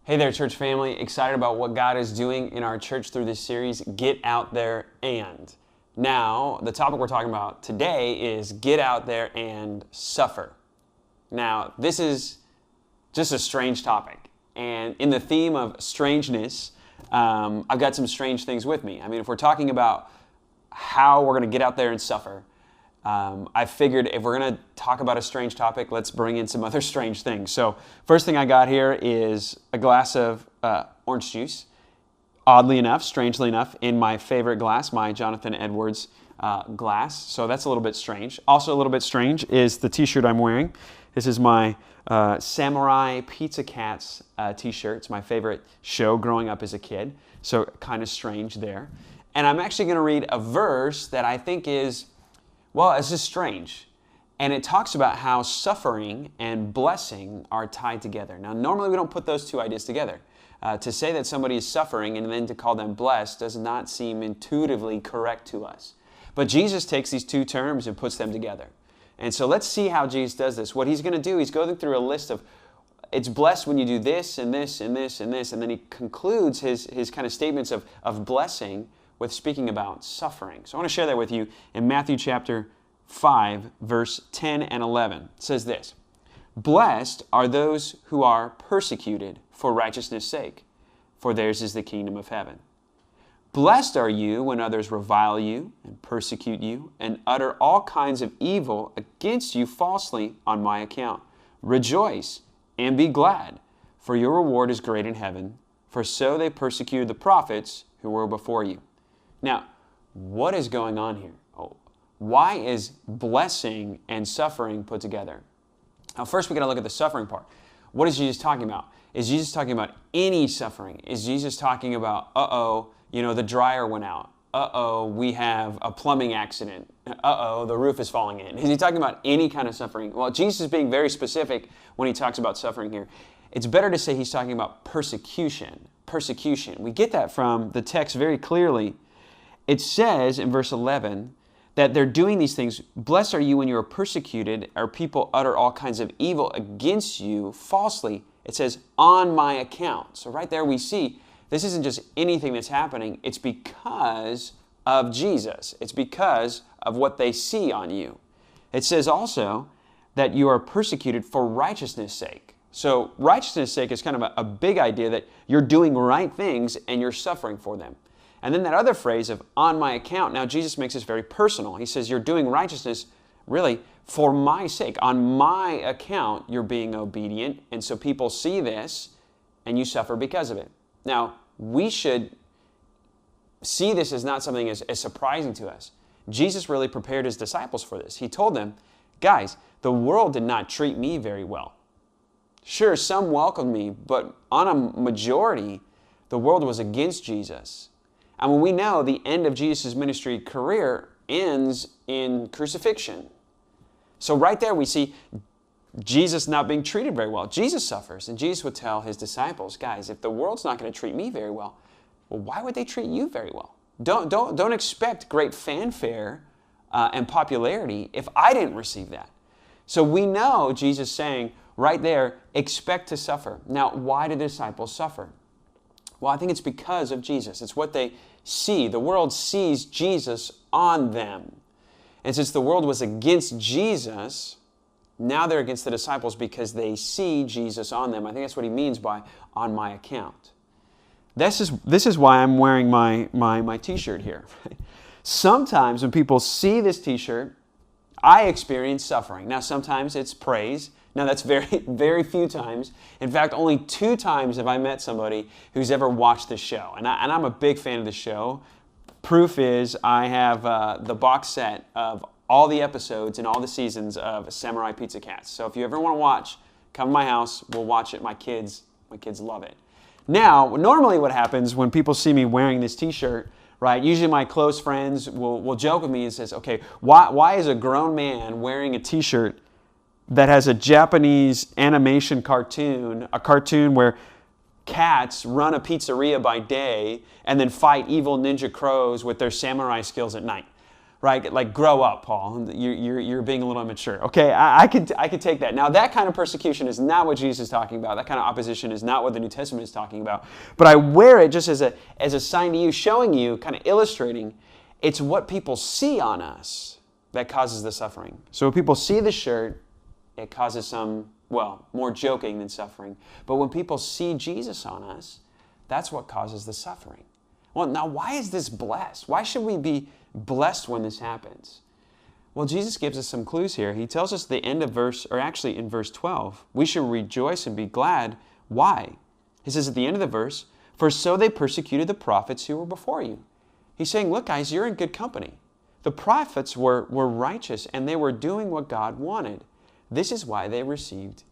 Hey there, church family. Excited about what God is doing in our church through this series, Get Out There and. Now, the topic we're talking about today is Get Out There and Suffer. Now, this is just a strange topic. And in the theme of strangeness, I've got some strange things with me. I mean, if we're talking about how we're going to get out there and suffer, I figured if we're going to talk about a strange topic, let's bring in some other strange things. So first thing I got here is a glass of orange juice. Oddly enough, strangely enough, in my favorite glass, my Jonathan Edwards glass. So that's a little bit strange. Also a little bit strange is the t-shirt I'm wearing. This is my Samurai Pizza Cats t-shirt. It's my favorite show growing up as a kid. So kind of strange there. And I'm actually going to read a verse that I think is, well, it's just strange. And it talks about how suffering and blessing are tied together. Now, normally we don't put those two ideas together. To say that somebody is suffering and then to call them blessed does not seem intuitively correct to us. But Jesus takes these two terms and puts them together. And so let's see how Jesus does this. What he's going to do, he's going through a list of, it's blessed when you do this and this and this and this. And then he concludes his kind of statements of blessing with speaking about suffering. So I want to share that with you in Matthew chapter 5, verse 10 and 11. It says this, "Blessed are those who are persecuted for righteousness' sake, for theirs is the kingdom of heaven. Blessed are you when others revile you and persecute you and utter all kinds of evil against you falsely on my account. Rejoice and be glad, for your reward is great in heaven, for so they persecuted the prophets who were before you." Now, what is going on here? Why is blessing and suffering put together? Now, first we got to look at the suffering part. What is Jesus talking about? Is Jesus talking about any suffering? Is Jesus talking about, the dryer went out. We have a plumbing accident. The roof is falling in. Is he talking about any kind of suffering? Well, Jesus is being very specific when he talks about suffering here. It's better to say he's talking about persecution. Persecution. We get that from the text very clearly. It says in verse 11 that they're doing these things. Blessed are you when you are persecuted, or people utter all kinds of evil against you falsely. It says, on my account. So right there we see this isn't just anything that's happening. It's because of Jesus. It's because of what they see on you. It says also that you are persecuted for righteousness' sake. So righteousness' sake is kind of a big idea that you're doing right things and you're suffering for them. And then that other phrase of on my account, now Jesus makes this very personal. He says you're doing righteousness really for my sake. On my account, you're being obedient. And so people see this and you suffer because of it. Now, we should see this as not something as surprising to us. Jesus really prepared his disciples for this. He told them, guys, the world did not treat me very well. Sure, some welcomed me, but on a majority, the world was against Jesus. And when we know the end of Jesus' ministry career ends in crucifixion. So right there we see Jesus not being treated very well. Jesus suffers, and Jesus would tell his disciples, guys, if the world's not going to treat me very well, why would they treat you very well? Don't expect great fanfare and popularity if I didn't receive that. So we know Jesus saying right there, expect to suffer. Now, why did the disciples suffer? Well, I think it's because of Jesus. It's what they see. The world sees Jesus on them. And since the world was against Jesus, now they're against the disciples because they see Jesus on them. I think that's what he means by on my account. This is why I'm wearing my t-shirt here. Sometimes when people see this t-shirt, I experience suffering. Now, sometimes it's praise. Now, that's very, very few times. In fact, only 2 times have I met somebody who's ever watched this show. And I'm a big fan of the show. Proof is I have the box set of all the episodes and all the seasons of Samurai Pizza Cats. So if you ever want to watch, come to my house. We'll watch it. My kids love it. Now, normally what happens when people see me wearing this t-shirt, right? Usually my close friends will joke with me and says, okay, why is a grown man wearing a t-shirt that has a Japanese animation cartoon, a cartoon where cats run a pizzeria by day and then fight evil ninja crows with their samurai skills at night? right? Like, grow up, Paul. You're being a little immature. Okay, I could take that. Now, that kind of persecution is not what Jesus is talking about. That kind of opposition is not what the New Testament is talking about. But I wear it just as a sign to you, showing you, kind of illustrating, it's what people see on us that causes the suffering. So when people see the shirt, it causes some, well, more joking than suffering. But when people see Jesus on us, that's what causes the suffering. Well, now, why is this blessed? Why should we be blessed when this happens? Well, Jesus gives us some clues here. He tells us at the end of verse, or actually in verse 12, we should rejoice and be glad. Why? He says at the end of the verse, for so they persecuted the prophets who were before you. He's saying, look, guys, you're in good company. The prophets were righteous, and they were doing what God wanted. This is why they received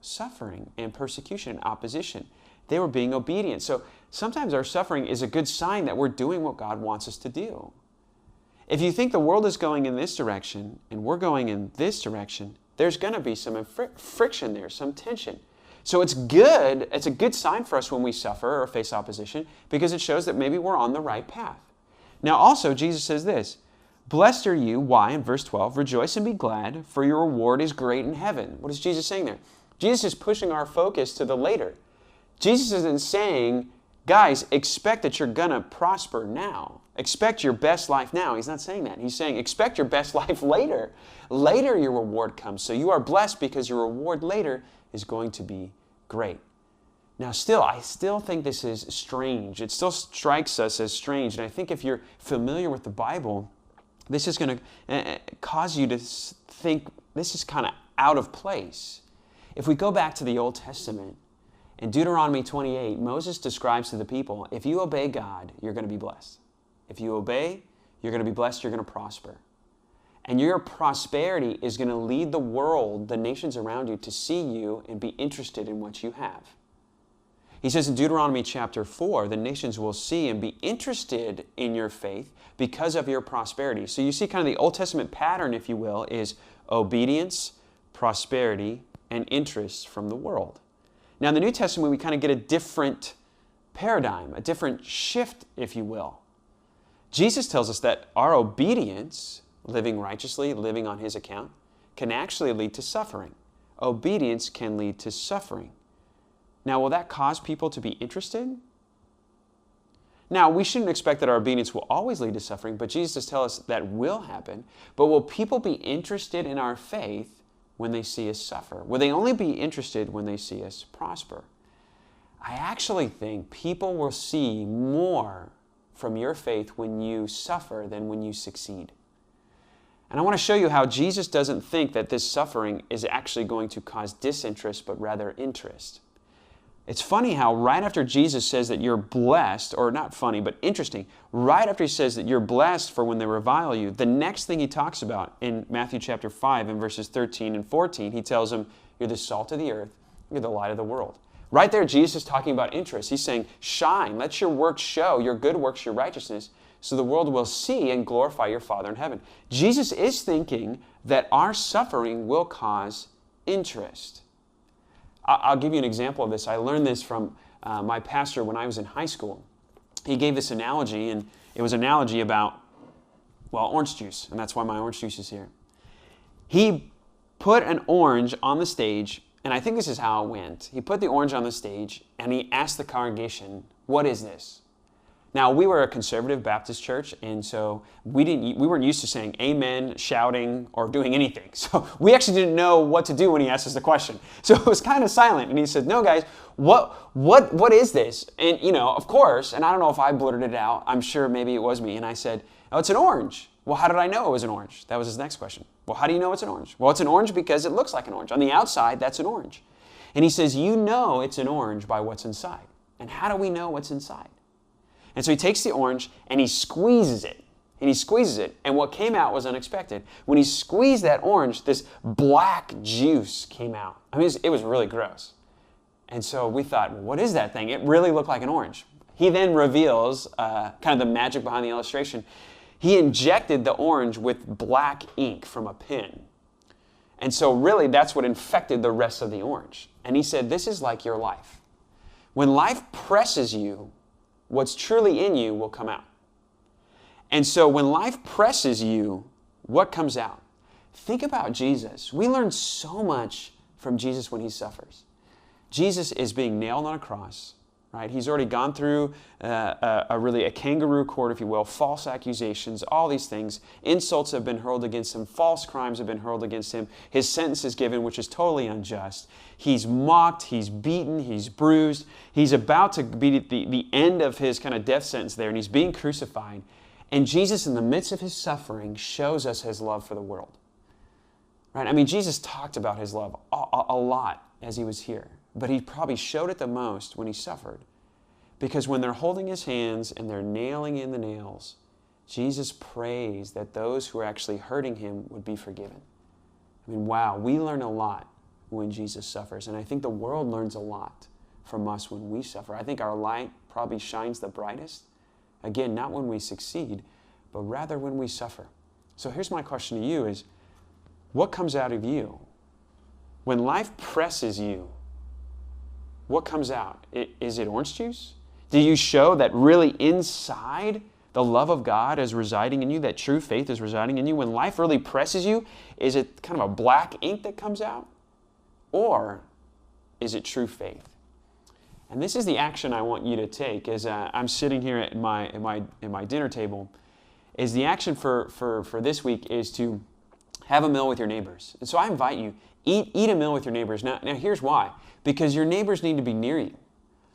suffering and persecution and opposition. They were being obedient. So sometimes our suffering is a good sign that we're doing what God wants us to do. If you think the world is going in this direction and we're going in this direction, there's going to be some friction there, some tension. So it's good. It's a good sign for us when we suffer or face opposition because it shows that maybe we're on the right path. Now also, Jesus says this, blessed are you, why? In verse 12, rejoice and be glad, for your reward is great in heaven. What is Jesus saying there? Jesus is pushing our focus to the later. Jesus isn't saying, guys, expect that you're going to prosper now. Expect your best life now. He's not saying that. He's saying, expect your best life later. Later your reward comes. So you are blessed because your reward later is going to be great. Now I still think this is strange. It still strikes us as strange. And I think if you're familiar with the Bible, this is going to cause you to think this is kind of out of place. If we go back to the Old Testament, in Deuteronomy 28, Moses describes to the people, if you obey God, you're going to be blessed. If you obey, you're going to be blessed, you're going to prosper. And your prosperity is going to lead the world, the nations around you, to see you and be interested in what you have. He says in Deuteronomy chapter 4, the nations will see and be interested in your faith because of your prosperity. So you see kind of the Old Testament pattern, if you will, is obedience, prosperity, and interest from the world. Now, in the New Testament, we kind of get a different paradigm, a different shift, if you will. Jesus tells us that our obedience, living righteously, living on His account, can actually lead to suffering. Obedience can lead to suffering. Now, will that cause people to be interested? Now, we shouldn't expect that our obedience will always lead to suffering, but Jesus tells us that will happen. But will people be interested in our faith when they see us suffer? Will they only be interested when they see us prosper? I actually think people will see more from your faith when you suffer than when you succeed. And I want to show you how Jesus doesn't think that this suffering is actually going to cause disinterest, but rather interest. It's funny how right after Jesus says that you're blessed, or not funny, but interesting, right after He says that you're blessed for when they revile you, the next thing He talks about in Matthew chapter 5 in verses 13 and 14, He tells them, you're the salt of the earth, you're the light of the world. Right there, Jesus is talking about interest. He's saying, shine, let your works show, your good works, your righteousness, so the world will see and glorify your Father in heaven. Jesus is thinking that our suffering will cause interest. I'll give you an example of this. I learned this from my pastor when I was in high school. He gave this analogy, and it was an analogy about, well, orange juice, and that's why my orange juice is here. He put an orange on the stage, and I think this is how it went. He put the orange on the stage, and he asked the congregation, what is this? Now, we were a conservative Baptist church, and so we weren't used to saying amen, shouting, or doing anything. So we actually didn't know what to do when he asked us the question. So it was kind of silent, and he said, no, guys, what is this? And, of course, and I don't know if I blurted it out. I'm sure maybe it was me. And I said, oh, it's an orange. Well, how did I know it was an orange? That was his next question. Well, how do you know it's an orange? Well, it's an orange because it looks like an orange. On the outside, that's an orange. And he says, you know it's an orange by what's inside. And how do we know what's inside? And so he takes the orange and he squeezes it. And what came out was unexpected. When he squeezed that orange, this black juice came out. I mean, it was really gross. And so we thought, well, what is that thing? It really looked like an orange. He then reveals kind of the magic behind the illustration. He injected the orange with black ink from a pen. And so really that's what infected the rest of the orange. And he said, this is like your life. When life presses you, what's truly in you will come out. And so when life presses you, what comes out? Think about Jesus. We learn so much from Jesus when he suffers. Jesus is being nailed on a cross, right? He's already gone through a kangaroo court, if you will, false accusations, all these things. Insults have been hurled against him. False crimes have been hurled against him. His sentence is given, which is totally unjust. He's mocked. He's beaten. He's bruised. He's about to be at the end of his kind of death sentence there, and he's being crucified. And Jesus, in the midst of his suffering, shows us his love for the world. Right? I mean, Jesus talked about his love a lot as he was here, but he probably showed it the most when he suffered. Because when they're holding his hands and they're nailing in the nails, Jesus prays that those who are actually hurting him would be forgiven. I mean, wow, we learn a lot when Jesus suffers, and I think the world learns a lot from us when we suffer. I think our light probably shines the brightest, again, not when we succeed, but rather when we suffer. So here's my question to you is, what comes out of you? When life presses you, what comes out? Is it orange juice? Do you show that really inside the love of God is residing in you, that true faith is residing in you? When life really presses you, is it kind of a black ink that comes out? Or is it true faith? And this is the action I want you to take as I'm sitting here at my dinner table. Is the action for this week is to have a meal with your neighbors. And so I invite you, eat a meal with your neighbors. Now here's why. Because your neighbors need to be near you.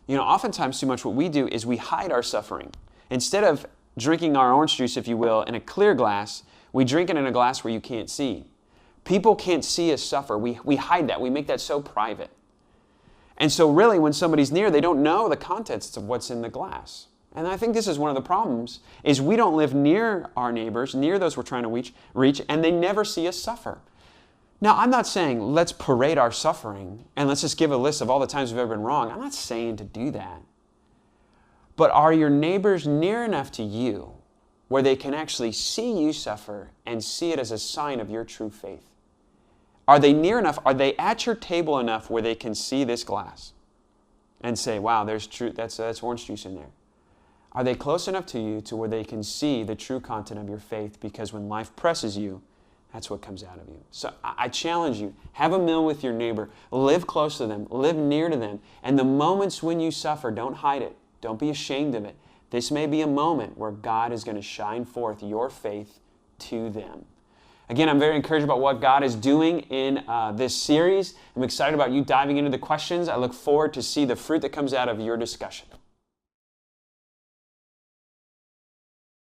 You know, oftentimes too much what we do is we hide our suffering. Instead of drinking our orange juice, if you will, in a clear glass, we drink it in a glass where you can't see. People can't see us suffer. We hide that. We make that so private. And so really when somebody's near, they don't know the contents of what's in the glass. And I think this is one of the problems, is we don't live near our neighbors, near those we're trying to reach, and they never see us suffer. Now, I'm not saying let's parade our suffering and let's just give a list of all the times we've ever been wrong. I'm not saying to do that. But are your neighbors near enough to you where they can actually see you suffer and see it as a sign of your true faith? Are they near enough? Are they at your table enough where they can see this glass and say, wow, there's that's orange juice in there? Are they close enough to you to where they can see the true content of your faith? Because when life presses you, that's what comes out of you. So I challenge you, have a meal with your neighbor, live close to them, live near to them, and the moments when you suffer, don't hide it. Don't be ashamed of it. This may be a moment where God is going to shine forth your faith to them. Again, I'm very encouraged about what God is doing in this series. I'm excited about you diving into the questions. I look forward to see the fruit that comes out of your discussion.